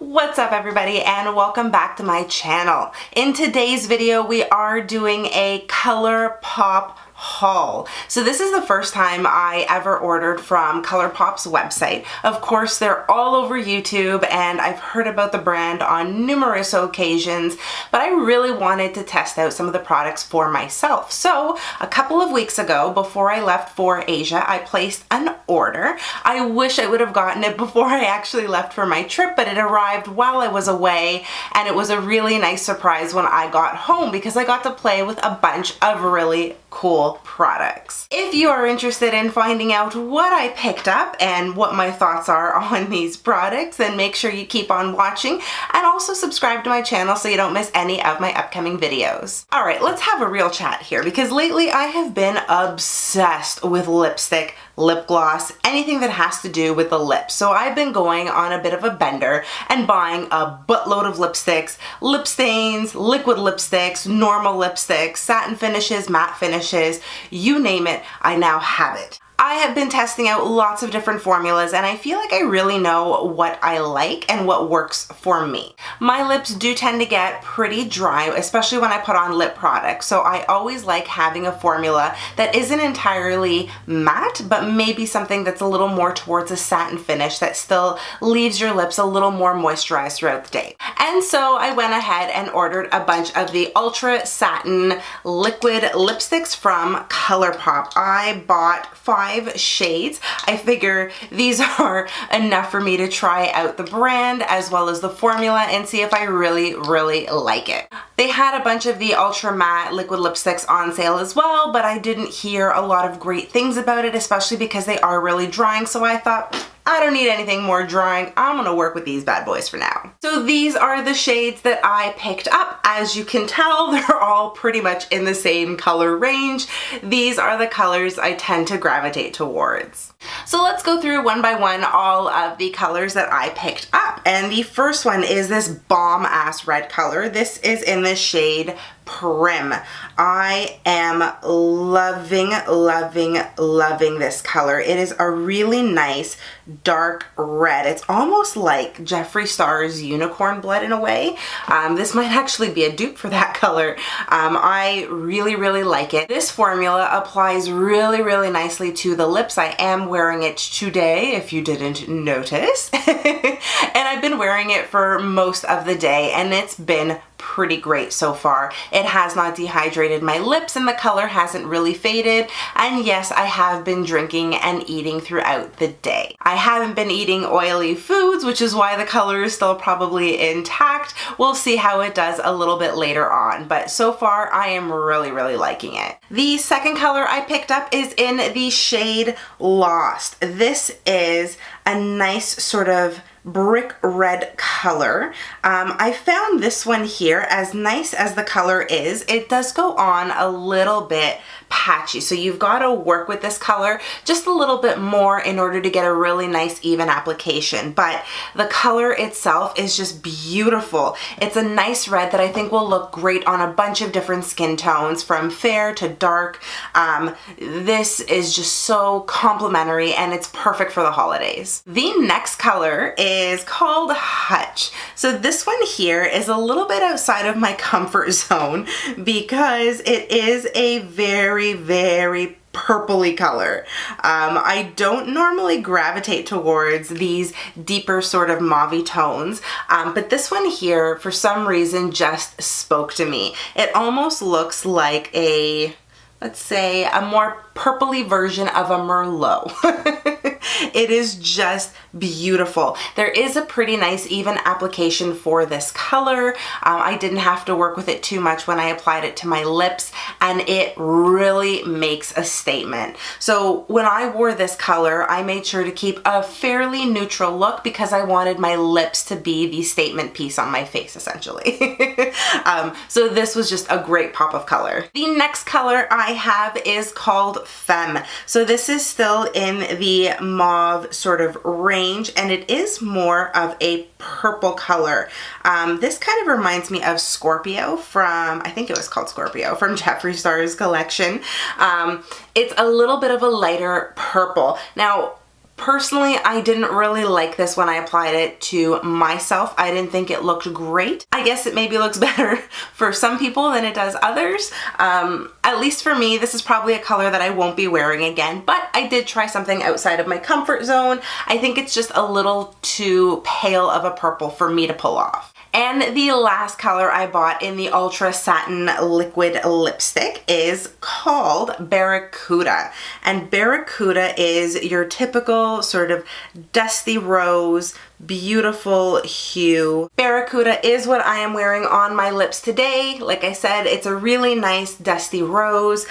What's up everybody, and welcome back to my channel. In today's video we are doing a ColourPop haul. So this is the first time I ever ordered from ColourPop's website. Of course they're all over YouTube and I've heard about the brand on numerous occasions, but I really wanted to test out some of the products for myself. So a couple of weeks ago, before I left for Asia, I placed an order. I wish I would have gotten it before I actually left for my trip, but it arrived while I was away, and it was a really nice surprise when I got home because I got to play with a bunch of really cool products. If you are interested in finding out what I picked up and what my thoughts are on these products, then make sure you keep on watching and also subscribe to my channel so you don't miss any of my upcoming videos. Alright, let's have a real chat here because lately I have been obsessed with lipstick, lip gloss, anything that has to do with the lips. So I've been going on a bit of a bender and buying a buttload of lipsticks, lip stains, liquid lipsticks, normal lipsticks, satin finishes, matte finishes, you name it, I now have it. I have been testing out lots of different formulas and I feel like I really know what I like and what works for me. My lips do tend to get pretty dry, especially when I put on lip products, so I always like having a formula that isn't entirely matte, but maybe something that's a little more towards a satin finish that still leaves your lips a little more moisturized throughout the day. And so I went ahead and ordered a bunch of the Ultra Satin Liquid Lipsticks from ColourPop. I bought 5 shades. I figure these are enough for me to try out the brand as well as the formula and see if I really like it. They had a bunch of the ultra matte liquid lipsticks on sale as well, but I didn't hear a lot of great things about it, especially because they are really drying, so I thought, I don't need anything more drying. I'm gonna work with these bad boys for now. So these are the shades that I picked up. As you can tell, they're all pretty much in the same color range. These are the colors I tend to gravitate towards. So let's go through one by one all of the colors that I picked up. And the first one is this bomb ass red color. This is in the shade Prim. I am loving this color. It is a really nice dark red. It's almost like Jeffree Star's unicorn blood in a way. This might actually be a dupe for that color. I really like it. This formula applies really nicely to the lips. I am wearing it today, if you didn't notice. And I've been wearing it for most of the day and it's been pretty great so far. It has not dehydrated my lips and the color hasn't really faded, and yes, I have been drinking and eating throughout the day. I haven't been eating oily foods, which is why the color is still probably intact. We'll see how it does a little bit later on, but so far I am really liking it. The second color I picked up is in the shade Lost. This is a nice sort of brick red color. I found this one here, as nice as the color is, it does go on a little bit patchy, so you've got to work with this color just a little bit more in order to get a really nice even application, but the color itself is just beautiful. It's a nice red that I think will look great on a bunch of different skin tones from fair to dark. This is just so complimentary and it's perfect for the holidays. The next color is called Hutch. So this one here is a little bit outside of my comfort zone because it is a very purpley color. I don't normally gravitate towards these deeper sort of mauve tones, but this one here for some reason just spoke to me. It almost looks like a, let's say, a more purpley version of a Merlot. It is just beautiful. There is a pretty nice even application for this color. I didn't have to work with it too much when I applied it to my lips, and it really makes a statement. So when I wore this color, I made sure to keep a fairly neutral look because I wanted my lips to be the statement piece on my face, essentially. So this was just a great pop of color. The next color I have is called Femme. So this is still in the mauve sort of range, and it is more of a purple color. This kind of reminds me of Scorpio from, I think it was called Scorpio, from Jeffree Star's collection. It's a little bit of a lighter purple. Now, Personally, I didn't really like this when I applied it to myself. I didn't think it looked great. I guess it maybe looks better for some people than it does others. At least for me, this is probably a color that I won't be wearing again, but I did try something outside of my comfort zone. I think it's just a little too pale of a purple for me to pull off. And the last color I bought in the Ultra Satin Liquid Lipstick is called Baracuda. And Baracuda is your typical sort of dusty rose, beautiful hue. Baracuda is what I am wearing on my lips today. Like I said, it's a really nice dusty rose.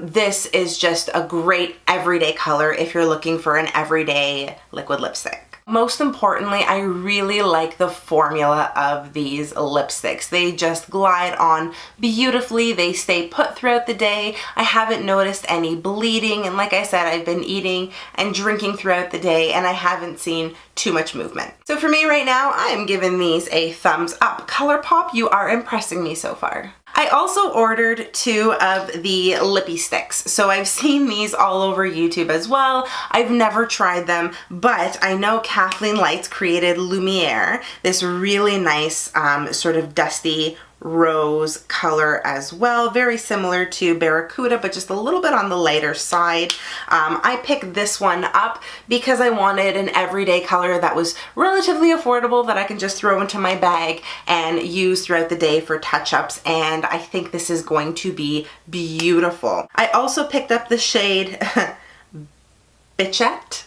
This is just a great everyday color if you're looking for an everyday liquid lipstick. Most importantly, I really like the formula of these lipsticks. They just glide on beautifully. They stay put throughout the day. I haven't noticed any bleeding, and like I said, I've been eating and drinking throughout the day and I haven't seen too much movement. So for me right now, I am giving these a thumbs up. ColourPop, you are impressing me so far. I also ordered 2 of the Lippie Stix. So I've seen these all over YouTube as well. I've never tried them, but I know Kathleen Lights created Lumiere, this really nice sort of dusty rose color as well, very similar to Baracuda, but just a little bit on the lighter side. I picked this one up because I wanted an everyday color that was relatively affordable that I can just throw into my bag and use throughout the day for touch-ups, and I think this is going to be beautiful. I also picked up the shade Bitchette.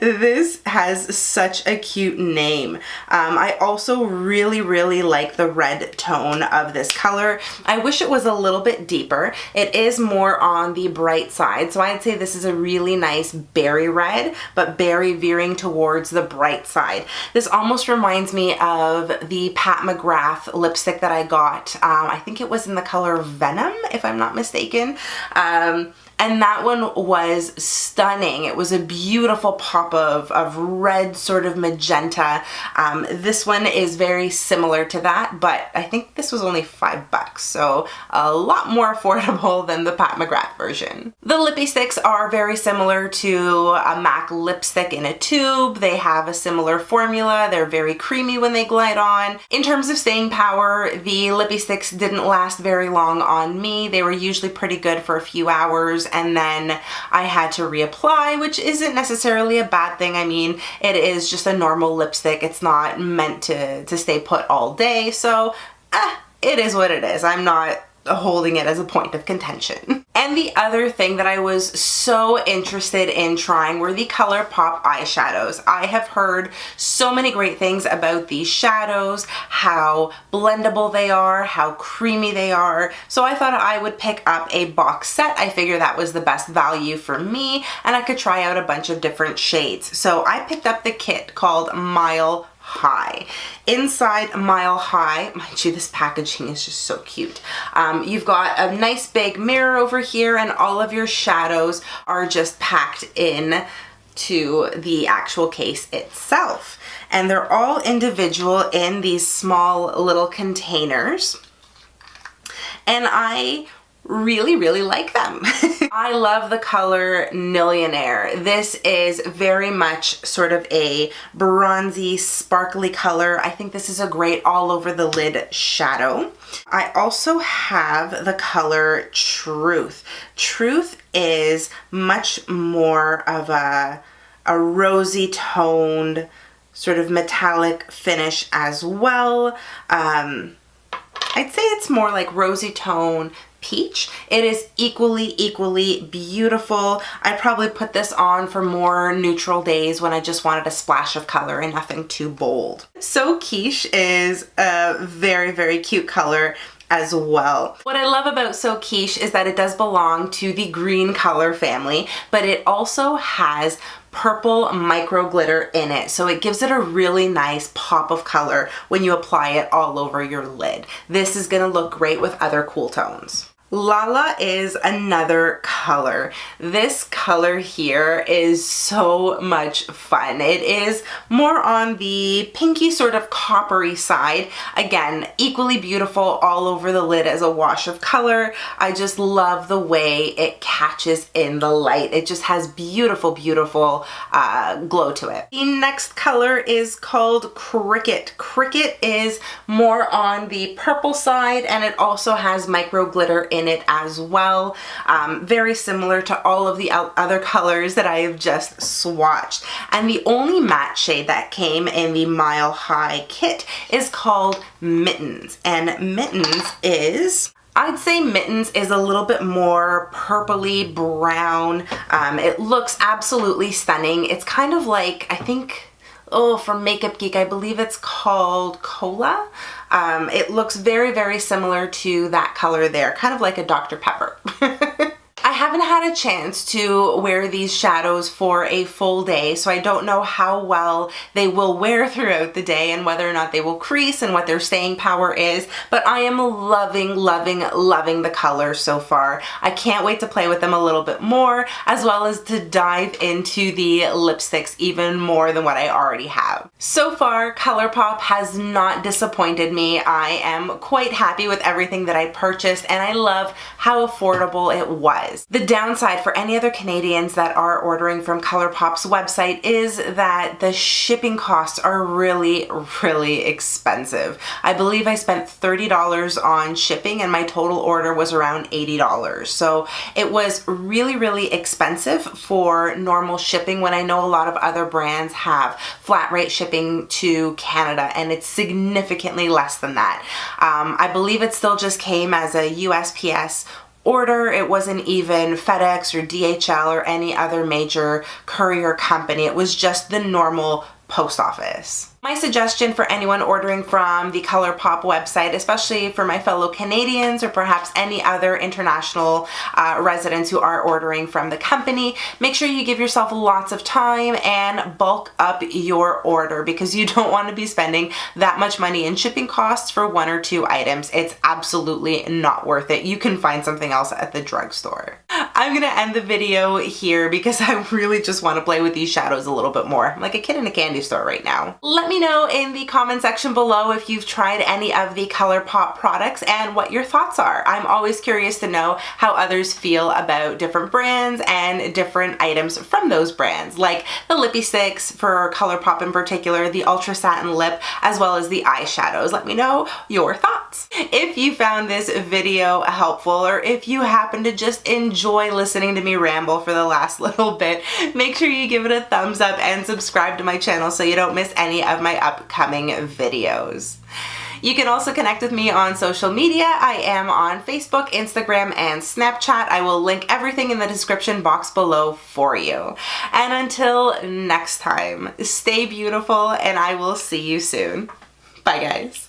This has such a cute name. I also really like the red tone of this color. I wish it was a little bit deeper. It is more on the bright side, so I'd say this is a really nice berry red, but berry veering towards the bright side. This almost reminds me of the Pat McGrath lipstick that I got. I think it was in the color Venom, if I'm not mistaken. And that one was stunning. It was a beautiful pop of red, sort of magenta. This one is very similar to that, but I think this was only $5, so a lot more affordable than the Pat McGrath version. The Lippie Stix are very similar to a MAC lipstick in a tube. They have a similar formula. They're very creamy when they glide on. In terms of staying power, the Lippie Stix didn't last very long on me. They were usually pretty good for a few hours, and then I had to reapply, which isn't necessarily a bad thing. I mean, it is just a normal lipstick. It's not meant to stay put all day, so it is what it is. I'm not holding it as a point of contention. And the other thing that I was so interested in trying were the ColourPop eyeshadows. I have heard so many great things about these shadows, how blendable they are, how creamy they are. So I thought I would pick up a box set. I figured that was the best value for me, and I could try out a bunch of different shades. So I picked up the kit called Mile High. Inside Mile High, mind you, this packaging is just so cute. You've got a nice big mirror over here, and all of your shadows are just packed in to the actual case itself. And they're all individual in these small little containers. And I really like them. I love the color Millionaire. This is very much sort of a bronzy, sparkly color. I think this is a great all over the lid shadow. I also have the color Truth. Truth is much more of a rosy toned, sort of metallic finish as well. I'd say it's more like rosy tone peach. It is equally beautiful. I'd probably put this on for more neutral days when I just wanted a splash of color and nothing too bold. So Quiche is a very cute color as well. What I love about So Quiche is that it does belong to the green color family, but it also has purple micro glitter in it, so it gives it a really nice pop of color when you apply it all over your lid. This is gonna look great with other cool tones. Lala is another color. This color here is so much fun. It is more on the pinky sort of coppery side. Again, equally beautiful all over the lid as a wash of color. I just love the way it catches in the light. It just has beautiful, beautiful glow to it. The next color is called Cricket. Cricket is more on the purple side, and it also has micro glitter in it as well. Very similar to all of the other colors that I have just swatched. And the only matte shade that came in the Mile High kit is called Mittens. And Mittens is, I'd say Mittens is a little bit more purpley brown. It looks absolutely stunning. It's kind of like, I think, from Makeup Geek, I believe it's called Cola. It looks very, very similar to that color there, kind of like a Dr. Pepper. I haven't had a chance to wear these shadows for a full day, so I don't know how well they will wear throughout the day and whether or not they will crease and what their staying power is, but I am loving, loving, loving the color so far. I can't wait to play with them a little bit more, as well as to dive into the lipsticks even more than what I already have. So far, ColourPop has not disappointed me. I am quite happy with everything that I purchased, and I love how affordable it was. The downside for any other Canadians that are ordering from ColourPop's website is that the shipping costs are really, really expensive. I believe I spent $30 on shipping and my total order was around $80. So it was really, really expensive for normal shipping when I know a lot of other brands have flat rate shipping to Canada, and it's significantly less than that. I believe it still just came as a USPS order. It wasn't even FedEx or DHL or any other major courier company. It was just the normal post office. My suggestion for anyone ordering from the ColourPop website, especially for my fellow Canadians or perhaps any other international residents who are ordering from the company, make sure you give yourself lots of time and bulk up your order, because you don't want to be spending that much money in shipping costs for 1 or 2 items. It's absolutely not worth it. You can find something else at the drugstore. I'm gonna end the video here because I really just want to play with these shadows a little bit more. I'm like a kid in a candy store right now. Let me know in the comment section below if you've tried any of the ColourPop products and what your thoughts are. I'm always curious to know how others feel about different brands and different items from those brands, like the Lippie Stix for ColourPop in particular, the Ultra Satin Lip, as well as the eyeshadows. Let me know your thoughts. If you found this video helpful, or if you happen to just enjoy listening to me ramble for the last little bit, make sure you give it a thumbs up and subscribe to my channel so you don't miss any of my upcoming videos. You can also connect with me on social media. I am on Facebook, Instagram, and Snapchat. I will link everything in the description box below for you. And until next time, stay beautiful, and I will see you soon. Bye, guys.